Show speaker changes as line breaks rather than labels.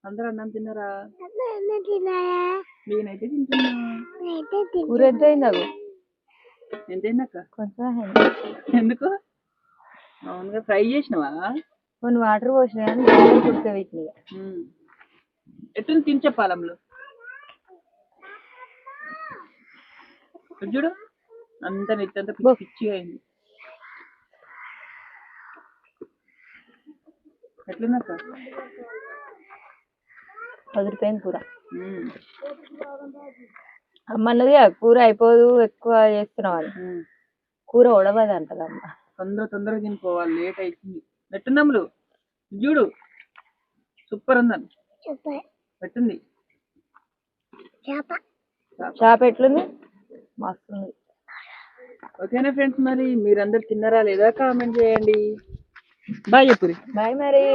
అందరూ అన్నం తిన్నారా? నేనైతే తింటున్నా.
కూర ఎంత అయింది అగు?
ఎంతైందక్క?
కొంచెం
ఎందుకు? అవునుగా ఫ్రై చేసినవా?
కొన్ని వాటర్ పోసిన కుడితే వీటిని
ఎట్లా తిని చెప్పాలంలో చూడు అంత నెత్తంతా పిచ్చిగా అయింది. ఎట్లున్నాక
వదిలిపోయింది కూర. అమ్మన్నది కూర అయిపోదు ఎక్కువ చేస్తున్నావు అని. కూర ఉడవదు అంటది అమ్మ.
తొందరగా తినిపోవాలి, లేట్ అవుతుంది. ఎట్టున్నాములు చూడు సూపర్ ఉందని పెట్టింది.
చేప ఎట్లుంది? మస్తుంది.
ఓకేనా ఫ్రెండ్స్, మరి మీరందరు తిన్నారా లేదా కామెంట్ చేయండి. బాయ్ చెప్పురి.
బాయ్ మరి.